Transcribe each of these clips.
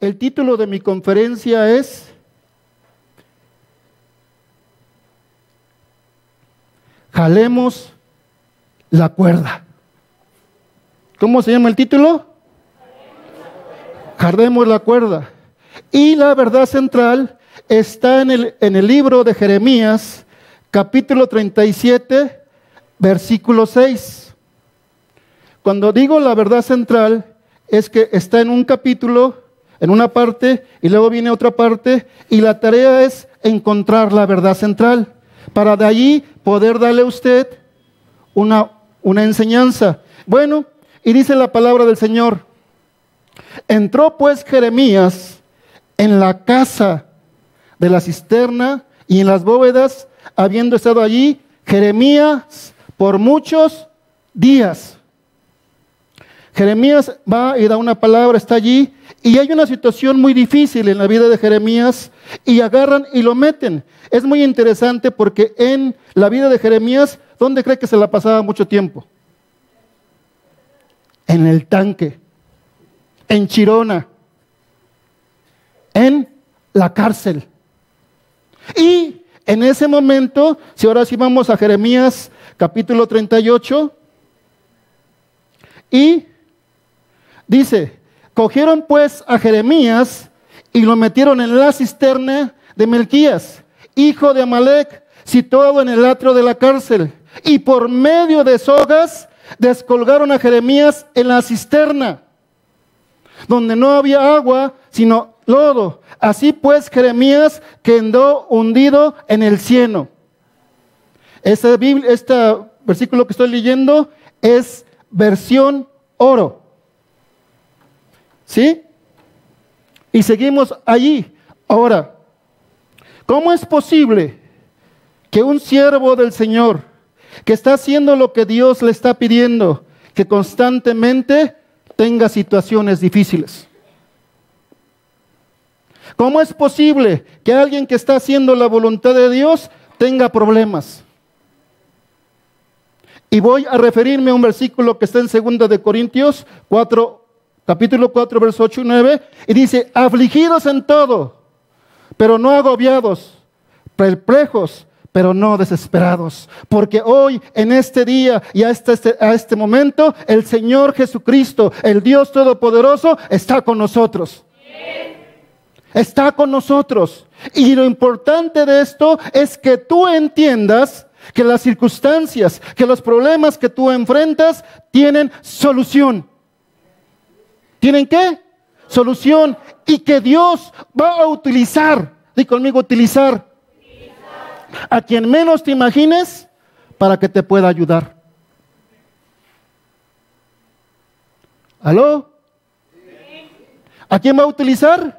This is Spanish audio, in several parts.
el título de mi conferencia es Jalemos la cuerda. ¿Cómo se llama el título? Jalemos la cuerda. Y la verdad central está en el libro de Jeremías, capítulo 37, versículo 6. Cuando digo la verdad central, es que está en un capítulo, en una parte, y luego viene otra parte, y la tarea es encontrar la verdad central, para de allí poder darle a usted una enseñanza. Bueno, y dice la palabra del Señor: entró pues Jeremías en la casa de la cisterna y en las bóvedas, habiendo estado allí Jeremías por muchos días. Jeremías va y da una palabra, está allí, y hay una situación muy difícil en la vida de Jeremías, y agarran y lo meten. Es muy interesante porque en la vida de Jeremías, ¿dónde cree que se la pasaba mucho tiempo? En el tanque, en Chirona, en la cárcel. Y en ese momento, si ahora sí vamos a Jeremías capítulo 38, y dice: cogieron pues a Jeremías y lo metieron en la cisterna de Melquías, hijo de Amalec, situado en el atrio de la cárcel, y por medio de sogas descolgaron a Jeremías en la cisterna, donde no había agua, sino lodo. Así pues Jeremías quedó hundido en el cieno. Este versículo que estoy leyendo es versión oro. ¿Sí? Y seguimos allí. Ahora, ¿cómo es posible que un siervo del Señor, que está haciendo lo que Dios le está pidiendo, que constantemente tenga situaciones difíciles? ¿Cómo es posible que alguien que está haciendo la voluntad de Dios tenga problemas? Y voy a referirme a un versículo que está en 2 de Corintios 4, capítulo 4, verso 8 y 9, y dice: afligidos en todo, pero no agobiados, perplejos, pero no desesperados, porque hoy, en este día y a este momento, el Señor Jesucristo, el Dios Todopoderoso, está con nosotros. Está con nosotros. Y lo importante de esto es que tú entiendas que las circunstancias, que los problemas que tú enfrentas tienen solución. ¿Tienen qué? Solución. Y que Dios va a utilizar, di conmigo, utilizar a quien menos te imagines para que te pueda ayudar. ¿Aló? ¿A quién va a utilizar?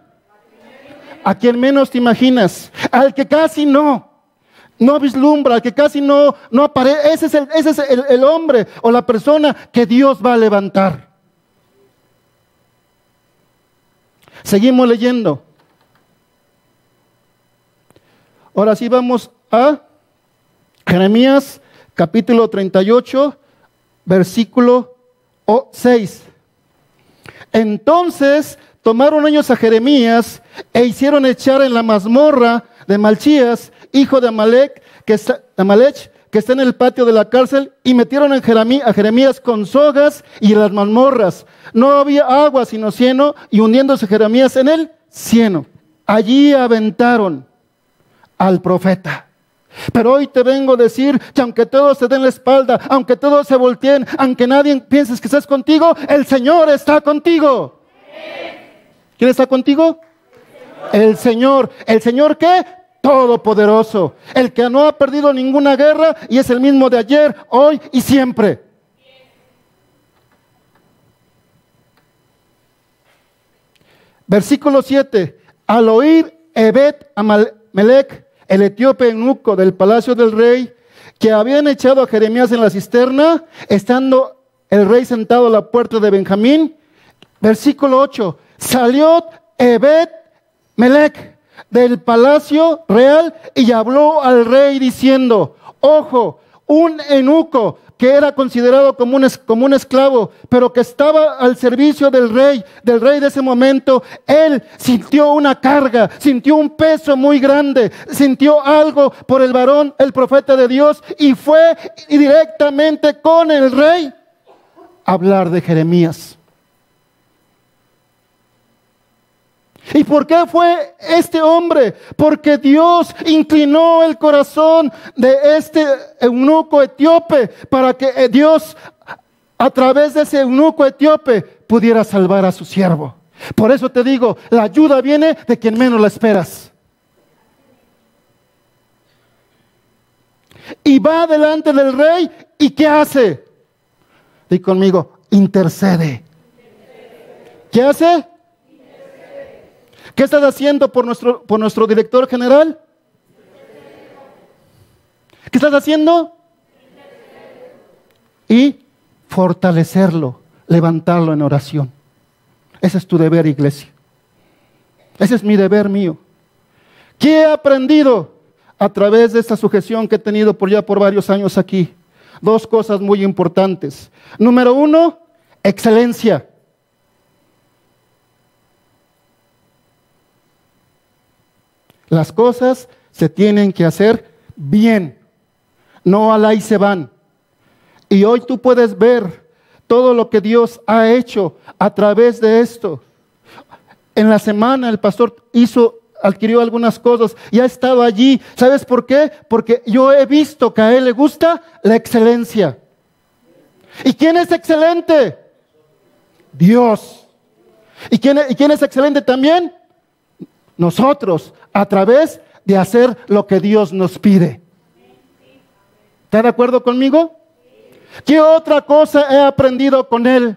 A quien menos te imaginas, al que casi no vislumbra, al que casi no aparece. Ese es el hombre o la persona que Dios va a levantar. Seguimos leyendo. Ahora sí vamos a Jeremías capítulo 38, versículo 6. Entonces tomaron ellos a Jeremías e hicieron echar en la mazmorra de Malchías, hijo de Amalec, que está en el patio de la cárcel, y metieron a Jeremías con sogas y en las mazmorras. No había agua sino cieno, y hundiéndose Jeremías en el cieno. Allí aventaron al profeta. Pero hoy te vengo a decir que aunque todos te den la espalda, aunque todos se volteen, aunque nadie pienses que estás contigo, el Señor está contigo. ¿Quién está contigo? El Señor. ¿El Señor qué? Todopoderoso. El que no ha perdido ninguna guerra y es el mismo de ayer, hoy y siempre. Versículo 7. Al oír Ebed-Melech, el etíope eunuco del palacio del rey, que habían echado a Jeremías en la cisterna, estando el rey sentado a la puerta de Benjamín. Versículo 8. Salió Ebed-Melech del palacio real y habló al rey diciendo: ojo, un eunuco que era considerado como un esclavo, pero que estaba al servicio del rey de ese momento, él sintió una carga, sintió un peso muy grande, sintió algo por el varón, el profeta de Dios, y fue directamente con el rey a hablar de Jeremías. ¿Y por qué fue este hombre? Porque Dios inclinó el corazón de este eunuco etíope para que Dios, a través de ese eunuco etíope, pudiera salvar a su siervo. Por eso te digo, la ayuda viene de quien menos la esperas. Y va delante del rey, ¿y qué hace? Di conmigo, intercede. ¿Qué hace? ¿Qué estás haciendo por nuestro director general? ¿Qué estás haciendo? Y fortalecerlo, levantarlo en oración. Ese es tu deber, iglesia. Ese es mi deber mío. ¿Qué he aprendido a través de esta sujeción que he tenido por varios años aquí? Dos cosas muy importantes. Número uno, excelencia. Las cosas se tienen que hacer bien, no al ahí se van. Y hoy tú puedes ver todo lo que Dios ha hecho a través de esto. En la semana el pastor adquirió algunas cosas y ha estado allí. ¿Sabes por qué? Porque yo he visto que a él le gusta la excelencia. ¿Y quién es excelente? Dios. ¿Y quién es excelente también? Nosotros, a través de hacer lo que Dios nos pide. ¿Está de acuerdo conmigo? ¿Qué otra cosa he aprendido con él?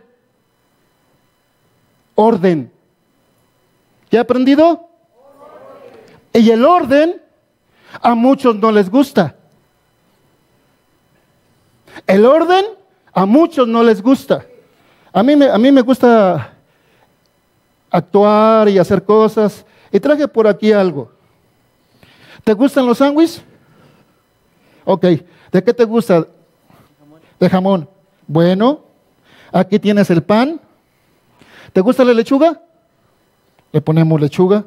Orden. ¿Qué he aprendido? Y el orden a muchos no les gusta. El orden a muchos no les gusta. A mí me gusta actuar y hacer cosas. Y traje por aquí algo. ¿Te gustan los sándwiches? Ok. ¿De qué te gusta? De jamón. Bueno, aquí tienes el pan. ¿Te gusta la lechuga? Le ponemos lechuga.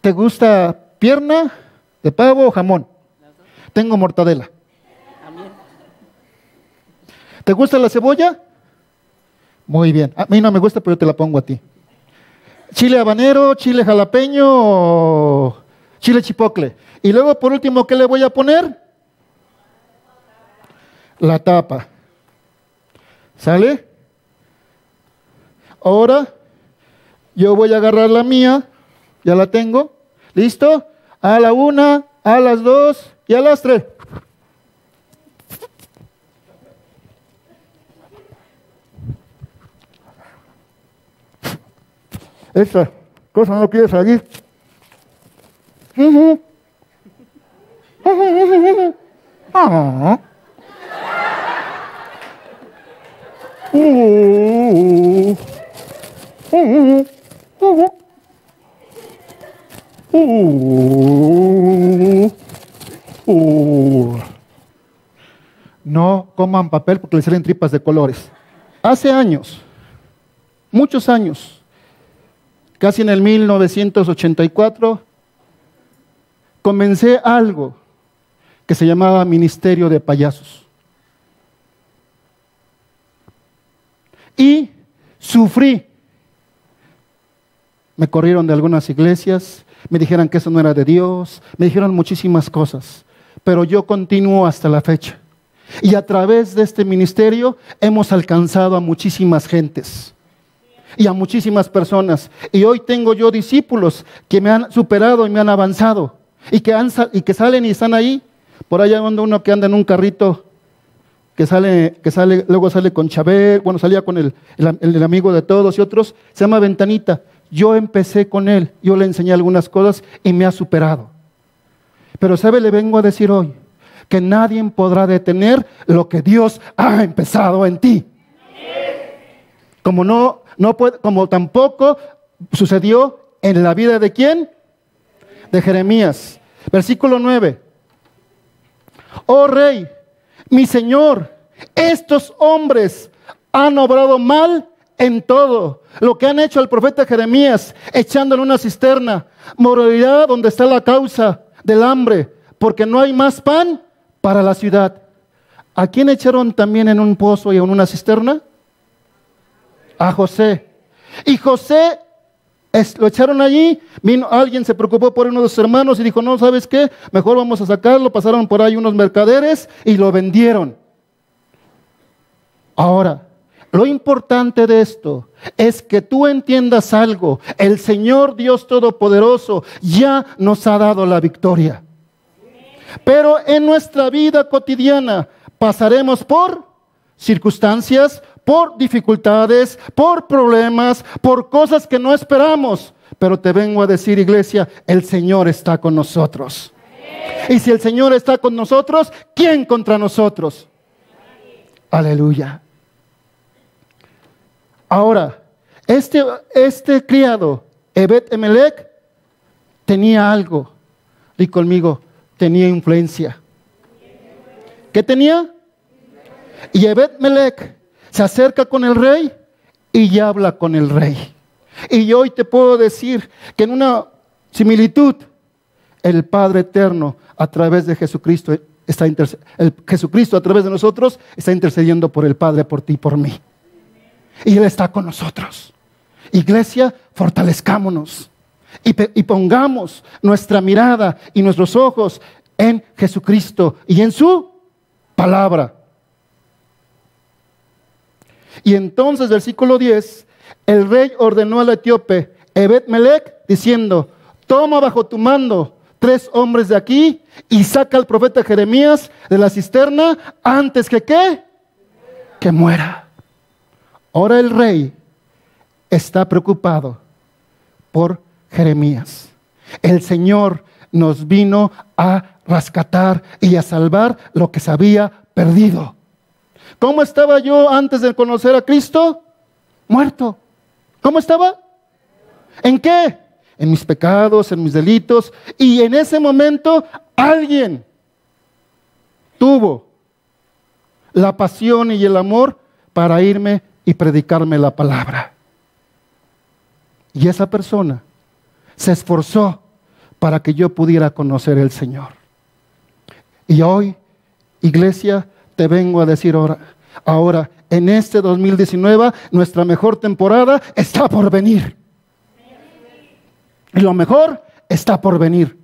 ¿Te gusta pierna de pavo o jamón? Tengo mortadela. ¿Te gusta la cebolla? Muy bien. A mí no me gusta, pero yo te la pongo a ti. ¿Chile habanero, chile jalapeño o chile chipotle? Y luego, por último, ¿qué le voy a poner? La tapa. ¿Sale? Ahora, yo voy a agarrar la mía. Ya la tengo. ¿Listo? A la 1, a las 2 y a las 3. Esta cosa no quiere salir. No coman papel porque les salen tripas de colores. Hace años, muchos años, casi en el 1984, comencé algo que se llamaba Ministerio de Payasos. Y sufrí. Me corrieron de algunas iglesias, me dijeron que eso no era de Dios, me dijeron muchísimas cosas, pero yo continúo hasta la fecha. Y a través de este ministerio hemos alcanzado a muchísimas gentes y a muchísimas personas. Y hoy tengo yo discípulos que me han superado y me han avanzado y que salen y están ahí. Por allá anda uno que anda en un carrito luego sale con Chabel, bueno, salía con el amigo de todos y otros, se llama Ventanita. Yo empecé con él, yo le enseñé algunas cosas y me ha superado. Pero ¿sabe? Le vengo a decir hoy que nadie podrá detener lo que Dios ha empezado en ti. Como tampoco sucedió en la vida de ¿quién? De Jeremías. Versículo 9. Oh rey, mi Señor, estos hombres han obrado mal en todo. Lo que han hecho al profeta Jeremías, echándolo en una cisterna, morirá donde está la causa del hambre, porque no hay más pan para la ciudad. ¿A quién echaron también en un pozo y en una cisterna? A José. Y José lo echaron allí. Vino alguien, se preocupó por uno de sus hermanos y dijo: no, ¿sabes qué? Mejor vamos a sacarlo. Pasaron por ahí unos mercaderes y lo vendieron. Ahora, lo importante de esto es que tú entiendas algo. El Señor Dios Todopoderoso ya nos ha dado la victoria. Pero en nuestra vida cotidiana pasaremos por circunstancias, por dificultades, por problemas, por cosas que no esperamos. Pero te vengo a decir, iglesia, el Señor está con nosotros. Y si el Señor está con nosotros, ¿quién contra nosotros? Aleluya. Ahora, este criado, Ebed-Melech, tenía algo. Di conmigo, tenía influencia. ¿Qué tenía? Y Ebed-Melech se acerca con el rey y ya habla con el rey. Y yo hoy te puedo decir que en una similitud, el Padre Eterno a través de Jesucristo Jesucristo a través de nosotros está intercediendo por el Padre, por ti y por mí. Y Él está con nosotros. Iglesia, fortalezcámonos y pongamos nuestra mirada y nuestros ojos en Jesucristo y en su palabra. Y entonces, versículo 10, el rey ordenó al etíope Ebed-Melech diciendo: toma bajo tu mando 3 hombres de aquí y saca al profeta Jeremías de la cisterna antes que ¿qué? Que muera. Ahora el rey está preocupado por Jeremías. El Señor nos vino a rescatar y a salvar lo que se había perdido. ¿Cómo estaba yo antes de conocer a Cristo? Muerto. ¿Cómo estaba? ¿En qué? En mis pecados, en mis delitos. Y en ese momento alguien tuvo la pasión y el amor para irme y predicarme la palabra. Y esa persona se esforzó para que yo pudiera conocer al Señor. Y hoy, iglesia, te vengo a decir ahora, en este 2019, nuestra mejor temporada está por venir. Y lo mejor está por venir.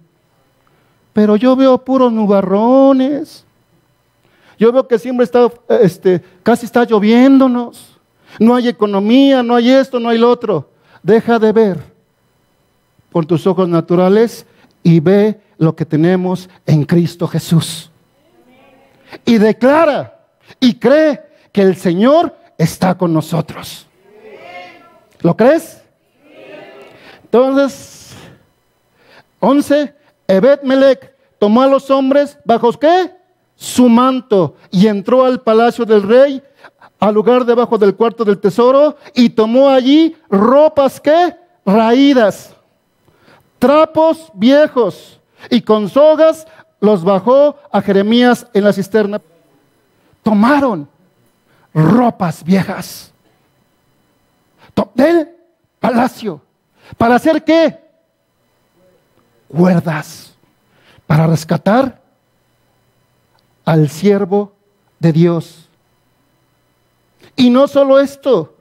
Pero yo veo puros nubarrones. Yo veo que siempre casi está lloviéndonos. No hay economía, no hay esto, no hay lo otro. Deja de ver por tus ojos naturales y ve lo que tenemos en Cristo Jesús. Y declara y cree que el Señor está con nosotros. ¿Lo crees? Entonces, 11, Ebed-Melech tomó a los hombres bajo ¿qué? Su manto y entró al palacio del rey, al lugar debajo del cuarto del tesoro, y tomó allí ropas ¿qué? Raídas, trapos viejos, y con sogas los bajó a Jeremías en la cisterna. Tomaron ropas viejas del palacio. ¿Para hacer qué? Cuerdas. Para rescatar al siervo de Dios. Y no solo esto.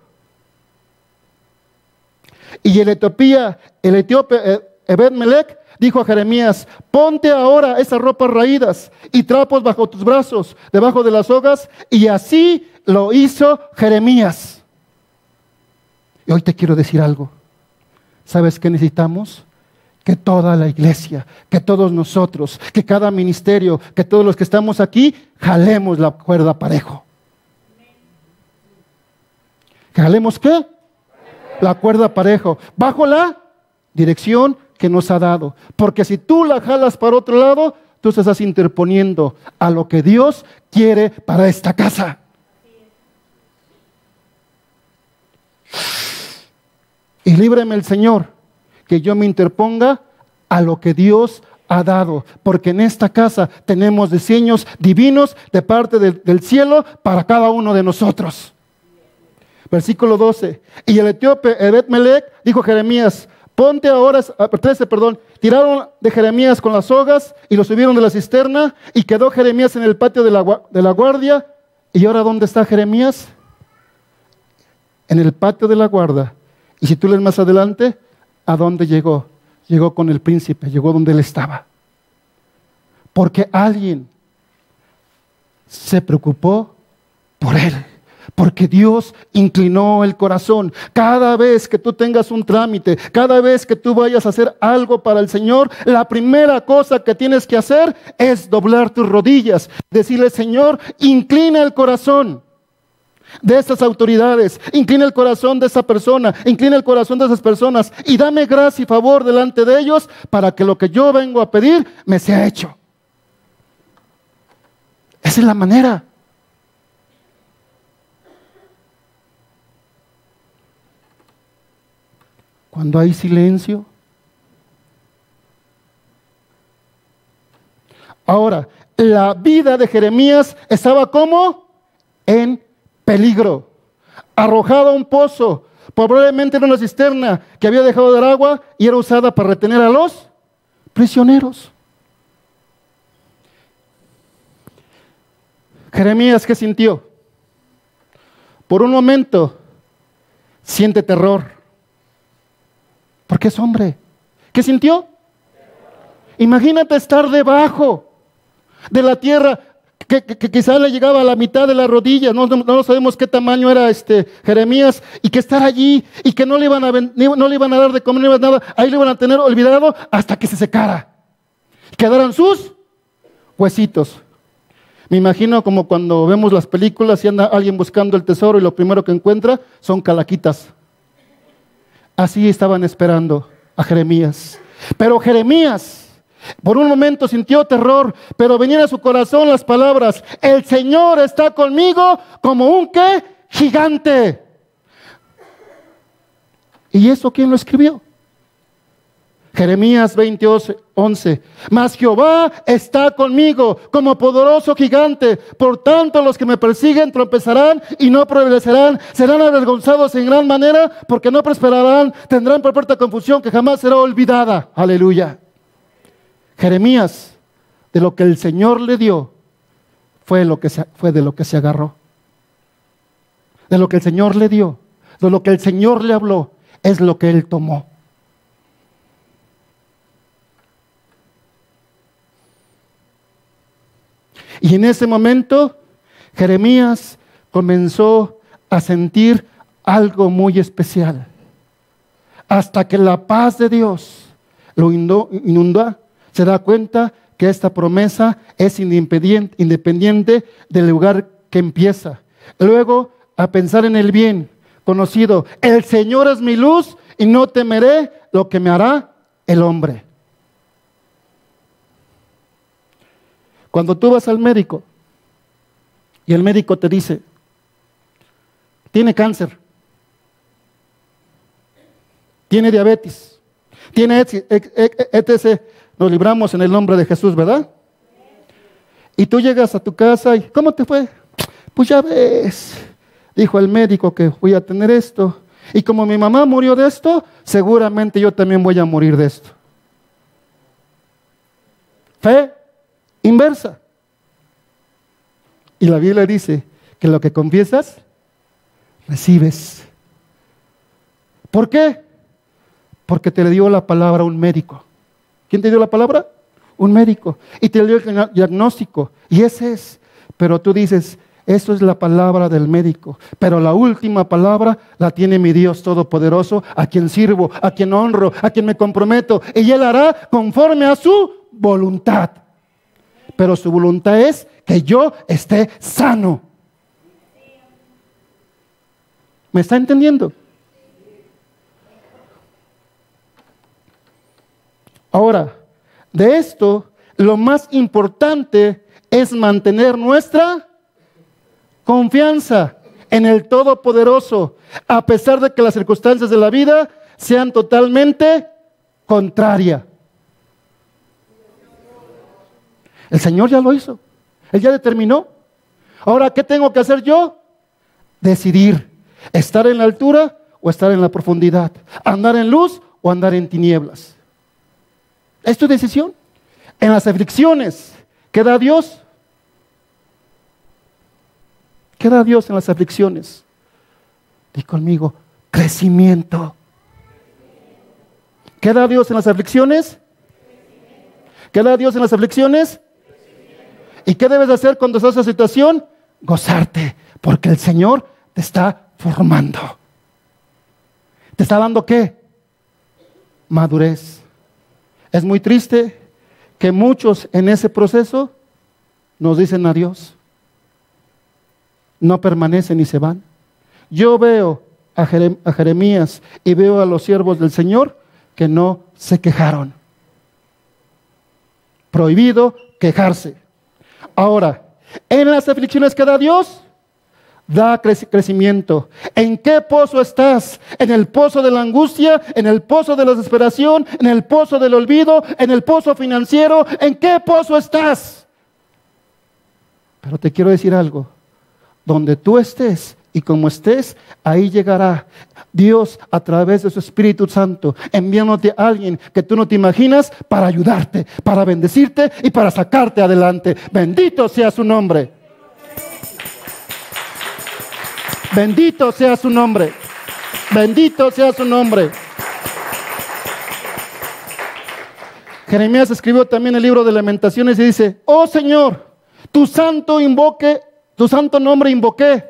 Y el etíope Ebed-Melech dijo a Jeremías: ponte ahora esas ropas raídas y trapos bajo tus brazos, debajo de las sogas. Y así lo hizo Jeremías. Y hoy te quiero decir algo. ¿Sabes qué necesitamos? Que toda la iglesia, que todos nosotros, que cada ministerio, que todos los que estamos aquí, jalemos la cuerda parejo. ¿Jalemos qué? La cuerda parejo, bajo la dirección que nos ha dado. Porque si tú la jalas para otro lado, tú te estás interponiendo a lo que Dios quiere para esta casa. Y líbreme el Señor que yo me interponga a lo que Dios ha dado, porque en esta casa tenemos diseños divinos de parte del cielo para cada uno de nosotros. Versículo 12. Y el etíope Ebed-Melech dijo a Jeremías, ponte ahora, 13, tiraron de Jeremías con las sogas y lo subieron de la cisterna y quedó Jeremías en el patio de la guardia. ¿Y ahora dónde está Jeremías? En el patio de la guardia. Y si tú lees más adelante, ¿a dónde llegó? Llegó con el príncipe, llegó donde él estaba. Porque alguien se preocupó por él. Porque Dios inclinó el corazón. Cada vez que tú tengas un trámite, cada vez que tú vayas a hacer algo para el Señor, la primera cosa que tienes que hacer es doblar tus rodillas. Decirle, Señor, inclina el corazón de estas autoridades, inclina el corazón de esa persona, inclina el corazón de esas personas y dame gracia y favor delante de ellos para que lo que yo vengo a pedir me sea hecho. Esa es la manera. Cuando hay silencio. Ahora, la vida de Jeremías estaba como en peligro, arrojado a un pozo, probablemente era una cisterna que había dejado de dar agua y era usada para retener a los prisioneros. Jeremías, ¿qué sintió? Por un momento siente terror, porque es hombre. ¿Qué sintió? Imagínate estar debajo de la tierra, que quizás le llegaba a la mitad de la rodilla, no sabemos qué tamaño era Jeremías, y que estar allí, y que no le iban a dar de comer, no le iban a nada, ahí le iban a tener olvidado hasta que se secara, quedaran sus huesitos. Me imagino como cuando vemos las películas y anda alguien buscando el tesoro y lo primero que encuentra son calaquitas. Así estaban esperando a Jeremías. Pero Jeremías, por un momento sintió terror, pero venían a su corazón las palabras: el Señor está conmigo como un ¿qué? Gigante. ¿Y eso quién lo escribió? Jeremías 20:11. Mas Jehová está conmigo como poderoso gigante. Por tanto, los que me persiguen tropezarán y no prevalecerán. Serán avergonzados en gran manera porque no prosperarán. Tendrán perpetua confusión que jamás será olvidada. Aleluya. Jeremías, de lo que el Señor le dio, fue de lo que se agarró. De lo que el Señor le dio, de lo que el Señor le habló, es lo que él tomó. Y en ese momento, Jeremías comenzó a sentir algo muy especial. Hasta que la paz de Dios lo inundó, se da cuenta que esta promesa es independiente del lugar que empieza. Luego, a pensar en el bien conocido: el Señor es mi luz y no temeré lo que me hará el hombre. Cuando tú vas al médico y el médico te dice: tiene cáncer, tiene diabetes, tiene etc. Nos libramos en el nombre de Jesús, ¿verdad? Y tú llegas a tu casa y ¿cómo te fue? Pues ya ves, dijo el médico que voy a tener esto. Y como mi mamá murió de esto, seguramente yo también voy a morir de esto. Fe inversa. Y la Biblia dice que lo que confiesas, recibes. ¿Por qué? Porque te le dio la palabra un médico. ¿Quién te dio la palabra? Un médico. Y te dio el diagnóstico. Y ese es. Pero tú dices: eso es la palabra del médico. Pero la última palabra la tiene mi Dios Todopoderoso, a quien sirvo, a quien honro, a quien me comprometo. Y Él hará conforme a su voluntad. Pero su voluntad es que yo esté sano. ¿Me está entendiendo? Ahora, de esto, lo más importante es mantener nuestra confianza en el Todopoderoso, a pesar de que las circunstancias de la vida sean totalmente contrarias. El Señor ya lo hizo. Él ya determinó. Ahora, ¿qué tengo que hacer yo? Decidir. ¿Estar en la altura o estar en la profundidad? ¿Andar en luz o andar en tinieblas? Es tu decisión. En las aflicciones, ¿qué da Dios? ¿Qué da Dios en las aflicciones? Di conmigo, crecimiento. ¿Qué da Dios en las aflicciones? ¿Qué da Dios en las aflicciones? ¿Y qué debes hacer cuando estás en esa situación? Gozarte, porque el Señor te está formando. ¿Te está dando qué? Madurez. Es muy triste que muchos en ese proceso nos dicen adiós. No permanecen y se van. Yo veo a Jeremías y veo a los siervos del Señor que no se quejaron. Prohibido quejarse. Ahora, en las aflicciones que da Dios, da crecimiento. ¿En qué pozo estás? ¿En el pozo de la angustia? ¿En el pozo de la desesperación? ¿En el pozo del olvido? ¿En el pozo financiero? ¿En qué pozo estás? Pero te quiero decir algo. Donde tú estés y como estés, ahí llegará Dios a través de su Espíritu Santo, enviándote a alguien que tú no te imaginas para ayudarte, para bendecirte y para sacarte adelante. Bendito sea su nombre. Bendito sea su nombre. Bendito sea su nombre. Jeremías escribió también el libro de Lamentaciones y dice: oh Señor, tu santo nombre invoqué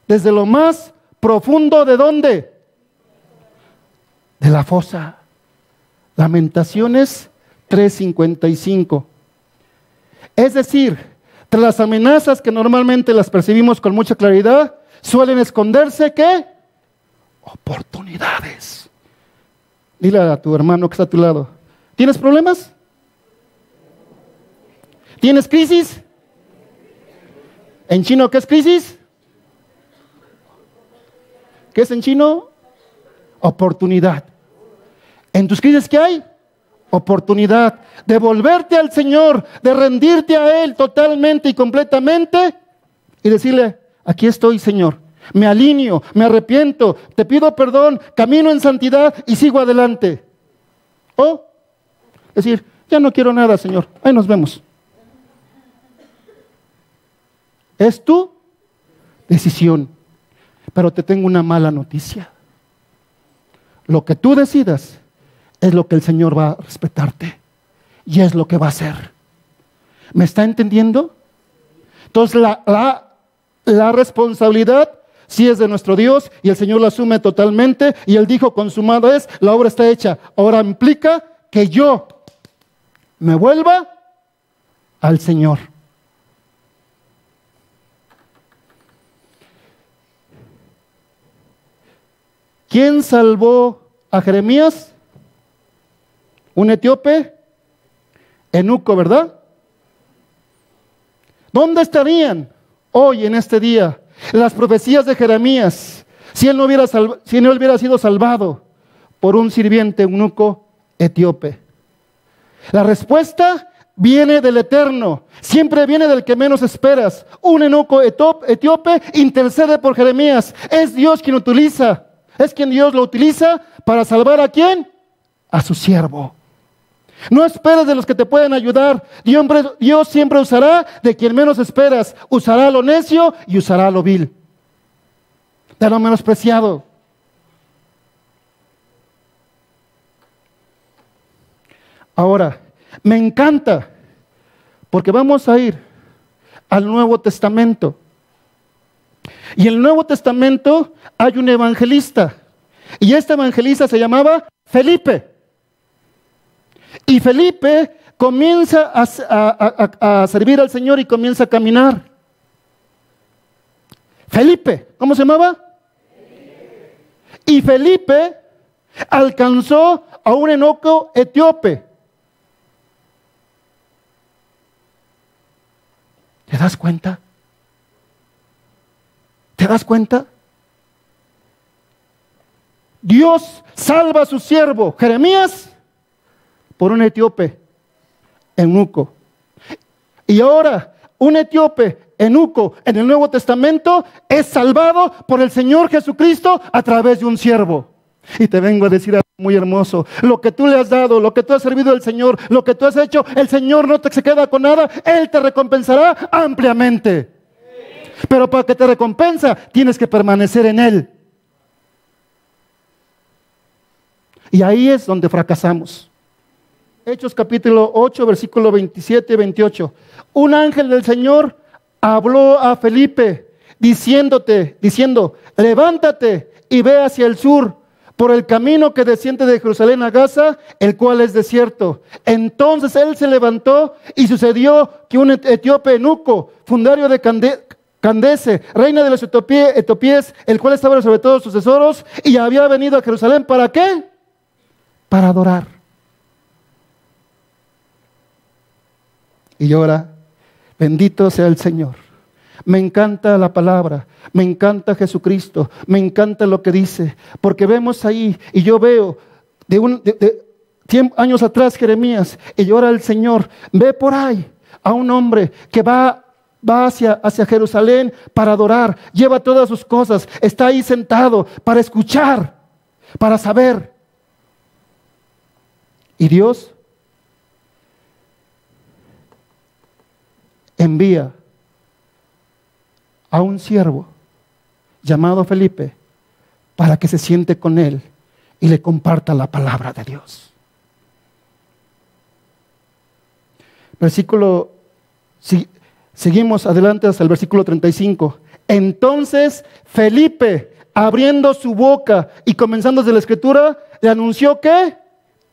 desde lo más profundo. ¿De dónde? De la fosa. Lamentaciones 3:55. Es decir, tras las amenazas que normalmente las percibimos con mucha claridad, suelen esconderse ¿qué? Oportunidades. Dile a tu hermano que está a tu lado: ¿tienes problemas? ¿Tienes crisis? ¿En chino qué es crisis? ¿Qué es en chino? Oportunidad. ¿En tus crisis qué hay? Oportunidad de volverte al Señor, de rendirte a Él totalmente y completamente y decirle: aquí estoy, Señor, me alineo, me arrepiento, te pido perdón, camino en santidad y sigo adelante. O decir: ya no quiero nada, Señor, ahí nos vemos. Es tu decisión. Pero te tengo una mala noticia. Lo que tú decidas es lo que el Señor va a respetarte y es lo que va a hacer. ¿Me está entendiendo? Entonces la responsabilidad sí es de nuestro Dios y el Señor la asume totalmente, y Él dijo: consumado es, la obra está hecha. Ahora implica que yo me vuelva al Señor. ¿Quién salvó a Jeremías? Un etíope, eunuco, ¿verdad? ¿Dónde estarían hoy en este día las profecías de Jeremías si él no hubiera sido salvado por un sirviente eunuco etíope? La respuesta viene del Eterno, siempre viene del que menos esperas. Un eunuco etíope intercede por Jeremías. Es Dios quien utiliza. Es quien Dios lo utiliza para salvar ¿a quién? A su siervo. No esperes de los que te pueden ayudar. Dios siempre usará de quien menos esperas. Usará lo necio y usará lo vil, de lo menospreciado. Ahora, me encanta porque vamos a ir al Nuevo Testamento. Y en el Nuevo Testamento hay un evangelista. Y este evangelista se llamaba Felipe. Y Felipe comienza a servir al Señor y comienza a caminar. Felipe, ¿cómo se llamaba? Felipe. Y Felipe alcanzó a un eunuco etíope. ¿Te das cuenta? ¿Te das cuenta? Dios salva a su siervo Jeremías por un etíope eunuco. Y ahora, un etíope, eunuco, en el Nuevo Testamento, es salvado por el Señor Jesucristo a través de un siervo. Y te vengo a decir algo muy hermoso: lo que tú le has dado, lo que tú has servido al Señor, lo que tú has hecho, el Señor no se queda con nada, Él te recompensará ampliamente. Pero para que te recompensa, tienes que permanecer en Él. Y ahí es donde fracasamos. Hechos capítulo 8, versículo 27 y 28. Un ángel del Señor habló a Felipe diciendo: levántate y ve hacia el sur, por el camino que desciende de Jerusalén a Gaza, el cual es desierto. Entonces él se levantó, y sucedió que un etíope eunuco, fundario de Candace, reina de los etíopes, el cual estaba sobre todos sus tesoros, y había venido a Jerusalén, ¿para qué? Para adorar. Y ahora, bendito sea el Señor. Me encanta la palabra, me encanta Jesucristo, me encanta lo que dice, porque vemos ahí, y yo veo de 100 años atrás Jeremías, y ahora el Señor ve por ahí a un hombre que va hacia Jerusalén para adorar, lleva todas sus cosas, está ahí sentado para escuchar, para saber. Y Dios envía a un siervo llamado Felipe para que se siente con él y le comparta la palabra de Dios. Seguimos adelante hasta el versículo 35. Entonces Felipe, abriendo su boca y comenzando desde la escritura, le anunció que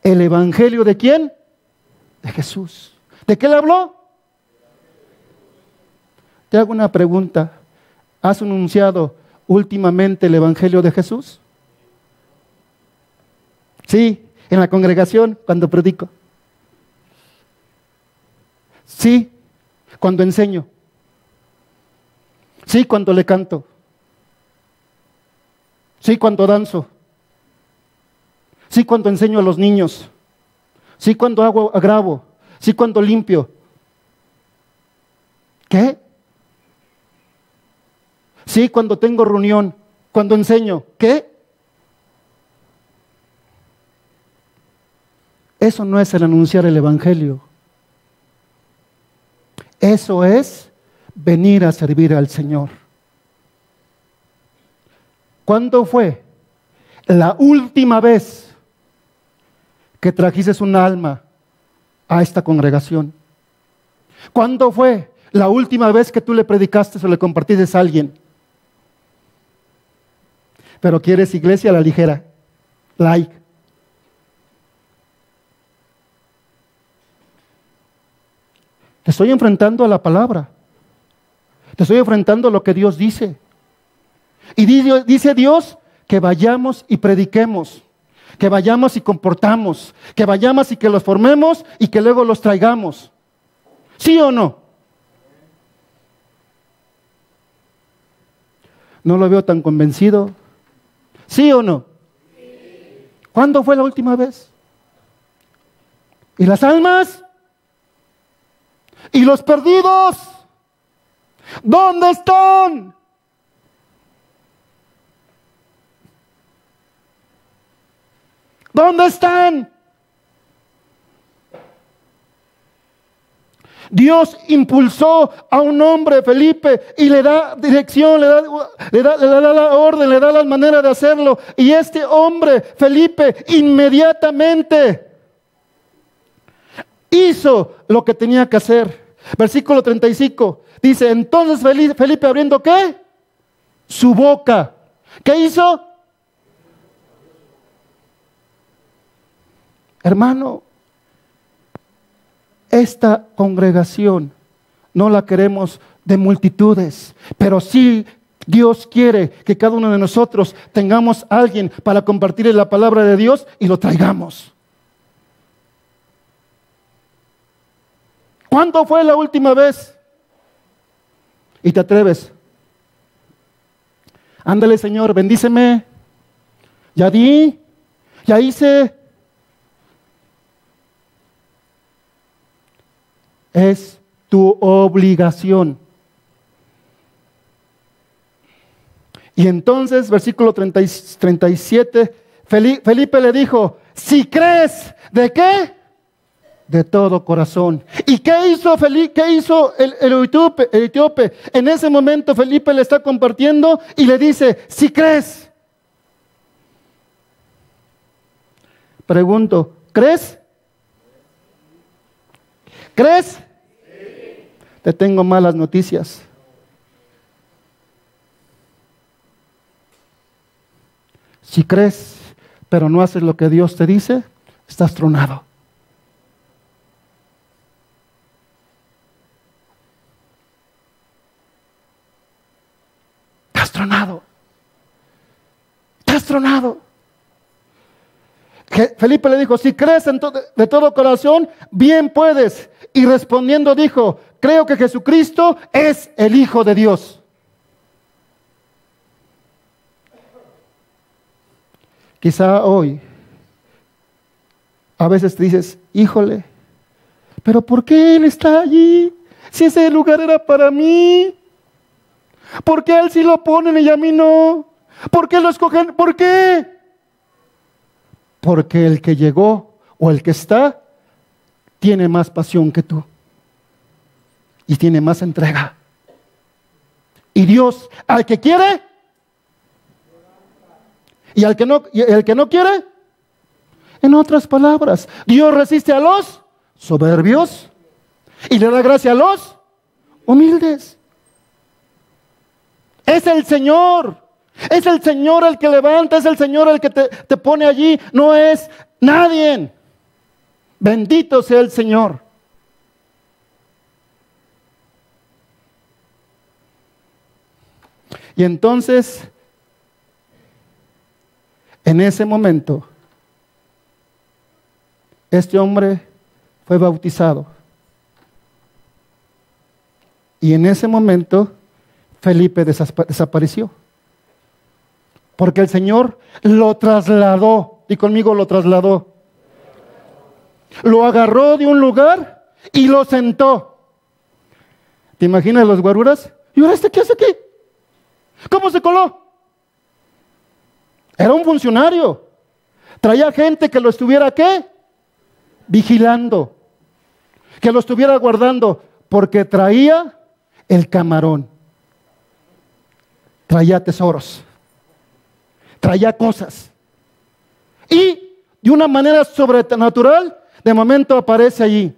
el evangelio ¿de quién? De Jesús. ¿De qué le habló? Te hago una pregunta. ¿Has anunciado últimamente el evangelio de Jesús? Sí, en la congregación cuando predico. Sí, cuando enseño. Sí, cuando le canto. Sí, cuando danzo. Sí, cuando enseño a los niños. Sí, cuando grabo. Sí, cuando limpio. ¿Qué? Sí, cuando tengo reunión, cuando enseño. ¿Qué? Eso no es el anunciar el evangelio. Eso es venir a servir al Señor. ¿Cuándo fue la última vez que trajiste un alma a esta congregación? ¿Cuándo fue la última vez que tú le predicaste o le compartiste a alguien? Pero quieres iglesia a la ligera, light. Te estoy enfrentando a la palabra. Te estoy enfrentando a lo que Dios dice. Y dice Dios que vayamos y prediquemos, que vayamos y comportamos, que vayamos y que los formemos y que luego los traigamos. ¿Sí o no? No lo veo tan convencido. ¿Sí o no? ¿Cuándo fue la última vez? ¿Y las almas? ¿Y los perdidos? ¿Dónde están? ¿Dónde están? Dios impulsó a un hombre, Felipe, y le da dirección, le da la orden, le da la manera de hacerlo. Y este hombre, Felipe, inmediatamente hizo lo que tenía que hacer. Versículo 35 dice: entonces Felipe, abriendo ¿qué? Su boca. ¿Qué hizo? Hermano, esta congregación no la queremos de multitudes, pero sí Dios quiere que cada uno de nosotros tengamos a alguien para compartir la palabra de Dios y lo traigamos. ¿Cuándo fue la última vez? Y te atreves. Ándale, Señor, bendíceme. Ya di, ya hice. Es tu obligación. Y entonces, versículo 37, Felipe le dijo, si crees, ¿de qué? De todo corazón. ¿Y qué hizo el etíope? En ese momento Felipe le está compartiendo y le dice, si crees. Pregunto, ¿crees? ¿Crees? Sí. Te tengo malas noticias. Si crees, pero no haces lo que Dios te dice, estás tronado. Estás tronado. Estás tronado. Felipe le dijo, si crees de todo corazón, bien puedes. Y respondiendo dijo, creo que Jesucristo es el Hijo de Dios. Quizá hoy, a veces te dices, híjole, pero ¿por qué Él está allí? Si ese lugar era para mí. ¿Por qué a Él sí lo ponen y a mí no? ¿Por qué lo escogen? ¿Por qué? Porque el que llegó o el que está tiene más pasión que tú y tiene más entrega. Y Dios, al que quiere y el que no quiere, en otras palabras, Dios resiste a los soberbios y le da gracia a los humildes. Es el Señor. Es el Señor el que levanta, es el Señor el que te pone allí, no es nadie. Bendito sea el Señor. Y entonces, en ese momento, este hombre fue bautizado. Y en ese momento, Felipe desapareció. Porque el Señor lo trasladó. Y conmigo lo trasladó. Lo agarró de un lugar y lo sentó. ¿Te imaginas los guaruras? ¿Y ahora qué hace aquí? ¿Cómo se coló? Era un funcionario. Traía gente que lo estuviera, ¿qué? Vigilando. Que lo estuviera guardando. Porque traía el camarón. Traía tesoros. Traía cosas. Y de una manera sobrenatural, de momento aparece allí.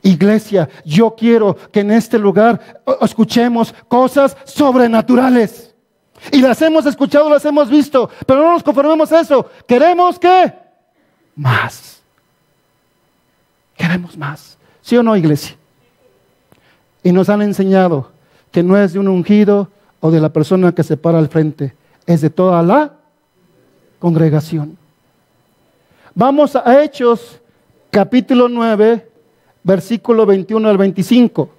Iglesia, yo quiero que en este lugar escuchemos cosas sobrenaturales. Y las hemos escuchado, las hemos visto, pero no nos conformemos a eso. Queremos ¿qué? Más. Queremos más. ¿Sí o no, iglesia? Y nos han enseñado que no es de un ungido o de la persona que se para al frente, es de toda la congregación. Vamos a Hechos capítulo 9, versículo 21 al 25.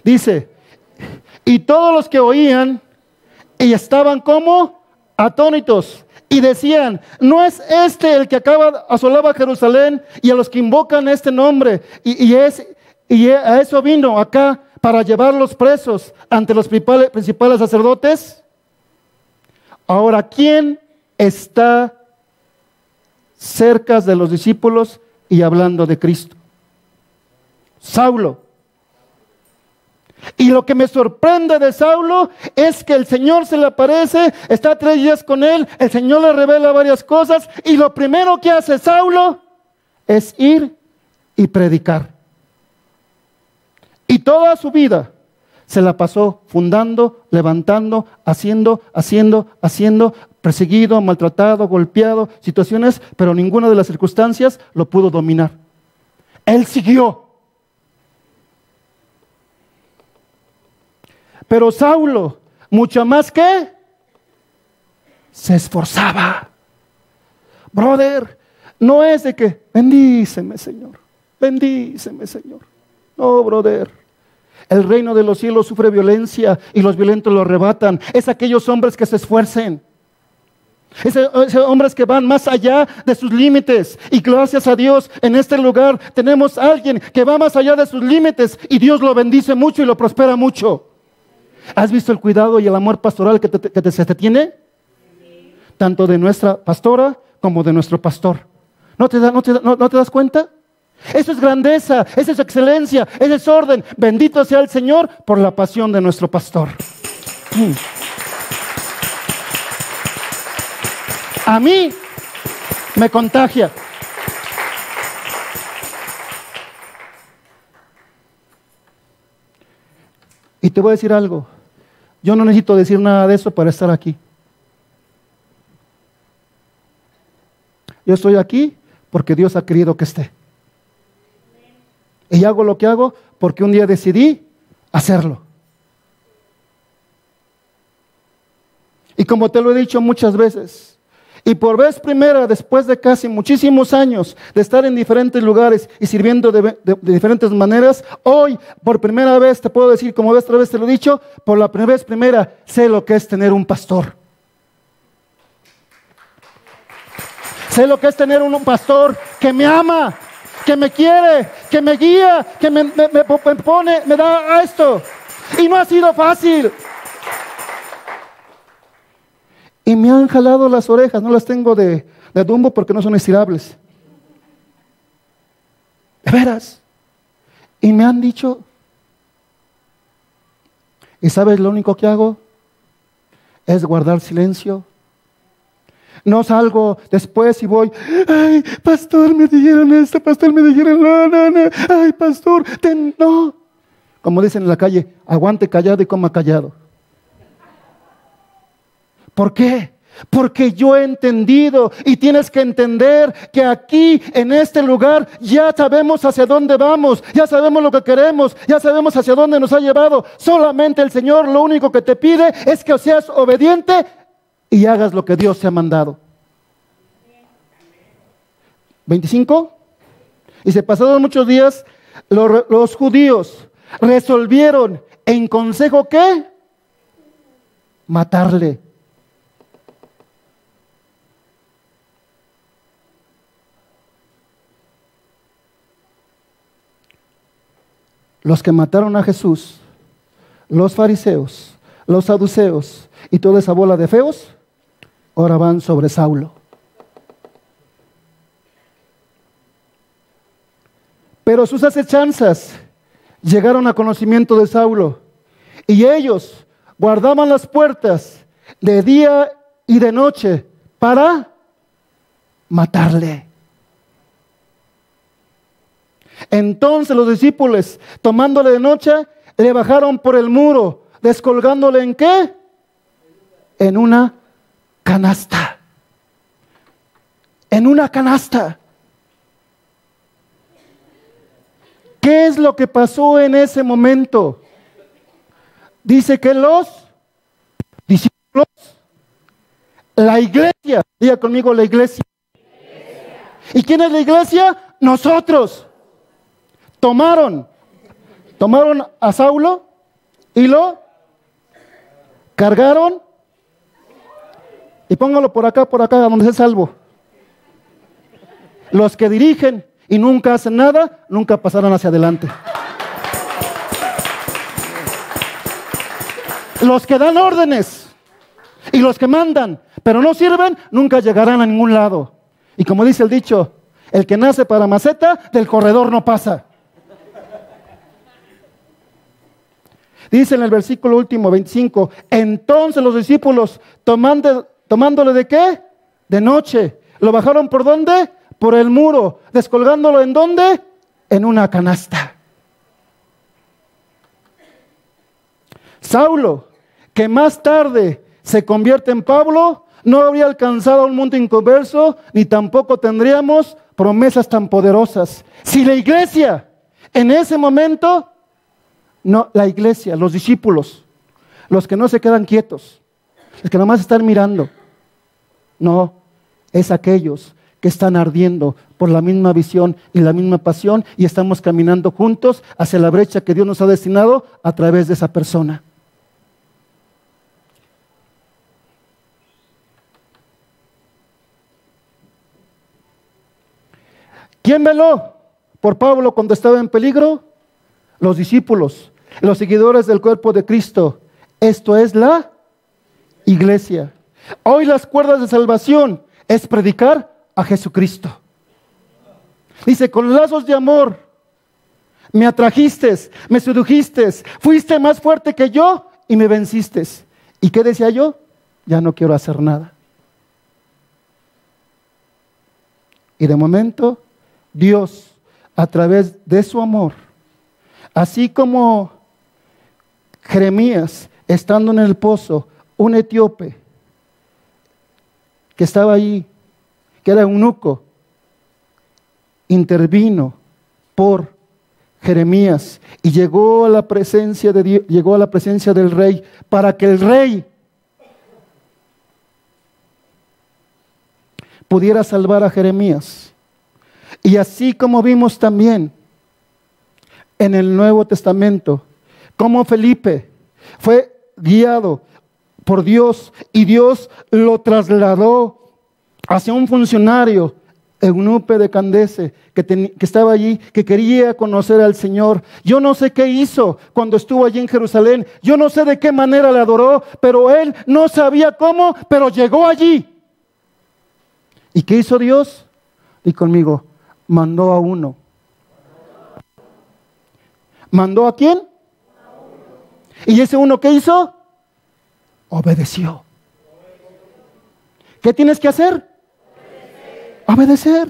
Dice, y todos los que oían y estaban como atónitos y decían, ¿no es este el que asolaba Jerusalén y a los que invocan este nombre? Y a eso vino acá para llevarlos presos ante los principales sacerdotes. Ahora, ¿quién está cerca de los discípulos y hablando de Cristo? Saulo. Y lo que me sorprende de Saulo es que el Señor se le aparece, está 3 días con él, el Señor le revela varias cosas y lo primero que hace Saulo es ir y predicar. Y toda su vida se la pasó fundando, levantando, haciendo, perseguido, maltratado, golpeado, situaciones, pero ninguna de las circunstancias lo pudo dominar. Él siguió. Pero Saulo, mucho más que se esforzaba. Brother, no es de que, bendíceme Señor, bendíceme Señor. No, brother. El reino de los cielos sufre violencia y los violentos lo arrebatan. Es aquellos hombres que se esfuercen. Esos hombres que van más allá de sus límites. Y gracias a Dios, en este lugar tenemos a alguien que va más allá de sus límites y Dios lo bendice mucho y lo prospera mucho. ¿Has visto el cuidado y el amor pastoral que se te tiene? Tanto de nuestra pastora como de nuestro pastor. ¿No te das cuenta? Eso es grandeza, eso es excelencia, ese es orden. Bendito sea el Señor por la pasión de nuestro pastor. A mí me contagia. Y te voy a decir algo. Yo no necesito decir nada de eso para estar aquí. Yo estoy aquí porque Dios ha querido que esté. Y hago lo que hago porque un día decidí hacerlo. Y como te lo he dicho muchas veces, y por vez primera, después de casi muchísimos años de estar en diferentes lugares y sirviendo de diferentes maneras, hoy por primera vez te puedo decir, como otra vez te lo he dicho, por la vez primera sé lo que es tener un pastor. Sé lo que es tener un pastor que me ama, que me quiere, que me guía, que me pone, me da a esto. Y no ha sido fácil. Y me han jalado las orejas, no las tengo de Dumbo porque no son estirables. De veras. Y me han dicho, ¿y sabes lo único que hago? Es guardar silencio. No salgo después y voy, ay, pastor, me dijeron esto, pastor, me dijeron, no, ay, pastor, no. Como dicen en la calle, aguante callado y coma callado. ¿Por qué? Porque yo he entendido y tienes que entender que aquí en este lugar ya sabemos hacia dónde vamos, ya sabemos lo que queremos, ya sabemos hacia dónde nos ha llevado. Solamente el Señor lo único que te pide es que seas obediente y hagas lo que Dios te ha mandado. 25. Y se pasaron muchos días, los judíos resolvieron en consejo ¿qué? Matarle. Los que mataron a Jesús, los fariseos, los saduceos y toda esa bola de feos, ahora van sobre Saulo. Pero sus acechanzas llegaron a conocimiento de Saulo y ellos guardaban las puertas de día y de noche para matarle. Entonces los discípulos, tomándole de noche, le bajaron por el muro, descolgándole ¿en qué? En una canasta. En una canasta. ¿Qué es lo que pasó en ese momento? Dice que los discípulos, la iglesia, diga conmigo la iglesia. ¿Y quién es la iglesia? Nosotros. Tomaron a Saulo y lo cargaron y póngalo por acá, donde se salvo. Los que dirigen y nunca hacen nada, nunca pasarán hacia adelante. Los que dan órdenes y los que mandan, pero no sirven, nunca llegarán a ningún lado. Y como dice el dicho, el que nace para maceta, del corredor no pasa. Dice en el versículo último, 25, entonces los discípulos, tomándole ¿de qué? De noche. ¿Lo bajaron por dónde? Por el muro. ¿Descolgándolo en dónde? En una canasta. Saulo, que más tarde se convierte en Pablo, no habría alcanzado un mundo inconverso, ni tampoco tendríamos promesas tan poderosas. Si la iglesia en ese momento, no, la iglesia, los discípulos, los que no se quedan quietos, los que nomás están mirando, no, es aquellos que están ardiendo por la misma visión y la misma pasión y estamos caminando juntos hacia la brecha que Dios nos ha destinado a través de esa persona. ¿Quién veló por Pablo cuando estaba en peligro? Los discípulos, los seguidores del cuerpo de Cristo. Esto es la iglesia. Hoy las cuerdas de salvación es predicar a Jesucristo. Dice, con lazos de amor me atrajiste, me sedujiste, fuiste más fuerte que yo y me venciste. ¿Y qué decía yo? Ya no quiero hacer nada. Y de momento, Dios, a través de su amor, así como Jeremías, estando en el pozo, un etíope que estaba allí, que era eunuco, intervino por Jeremías y llegó a la presencia de Dios, llegó a la presencia del rey, para que el rey pudiera salvar a Jeremías. Y así como vimos también en el Nuevo Testamento, como Felipe fue guiado por Dios y Dios lo trasladó hacia un funcionario, eunuco de Candace, que estaba allí, que quería conocer al Señor. Yo no sé qué hizo cuando estuvo allí en Jerusalén, yo no sé de qué manera le adoró, pero él no sabía cómo, pero llegó allí. ¿Y qué hizo Dios? Y conmigo, mandó a uno. ¿Mandó a quién? ¿Y ese uno qué hizo? Obedeció. ¿Qué tienes que hacer? Obedecer.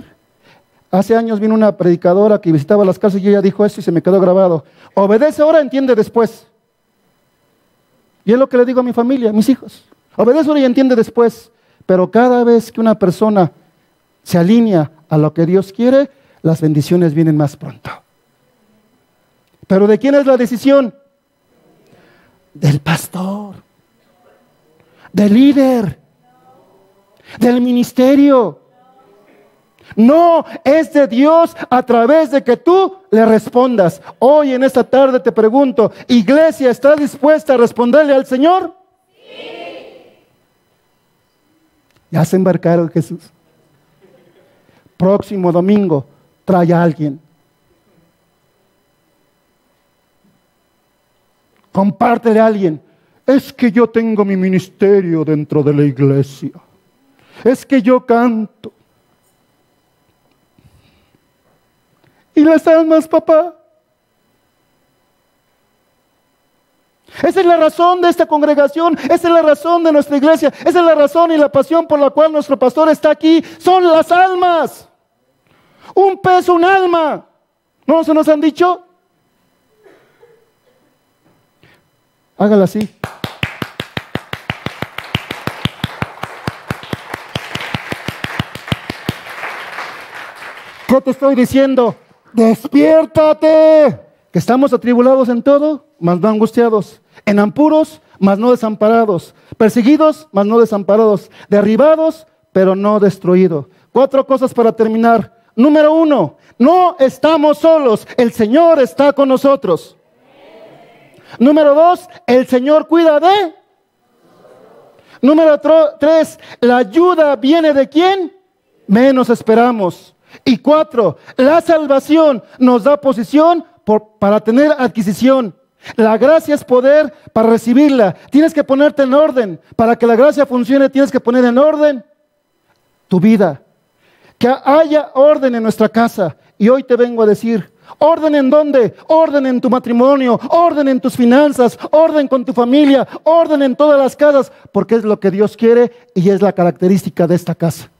Hace años vino una predicadora que visitaba las casas y ella dijo esto y se me quedó grabado. Obedece ahora, entiende después. Y es lo que le digo a mi familia, a mis hijos. Obedece ahora y entiende después. Pero cada vez que una persona se alinea a lo que Dios quiere, las bendiciones vienen más pronto. ¿Pero de quién es la decisión? Del pastor, del líder, del ministerio. No, es de Dios a través de que tú le respondas. Hoy en esta tarde te pregunto, iglesia, ¿estás dispuesta a responderle al Señor? Sí. Ya se embarcaron, Jesús. Próximo domingo, trae a alguien. Compártele a alguien. Es que yo tengo mi ministerio dentro de la iglesia. Es que yo canto. ¿Y las almas, papá? Esa es la razón de esta congregación, esa es la razón de nuestra iglesia, esa es la razón y la pasión por la cual nuestro pastor está aquí. Son las almas. Un peso, un alma. ¿No se nos han dicho? Hágala así. ¿Qué te estoy diciendo? Despiértate. Que estamos atribulados en todo, mas no angustiados. En apuros, mas no desamparados. Perseguidos, mas no desamparados. Derribados, pero no destruidos. 4 cosas para terminar. Número 1, no estamos solos. El Señor está con nosotros. Número 2, el Señor cuida de. Número 3, la ayuda viene de ¿quién? Menos esperamos. Y 4, la salvación nos da posición para tener adquisición. La gracia es poder para recibirla. Tienes que ponerte en orden. Para que la gracia funcione, tienes que poner en orden tu vida. Que haya orden en nuestra casa. Y hoy te vengo a decir, ¿orden en dónde? Orden en tu matrimonio, orden en tus finanzas, orden con tu familia, orden en todas las casas, porque es lo que Dios quiere y es la característica de esta casa.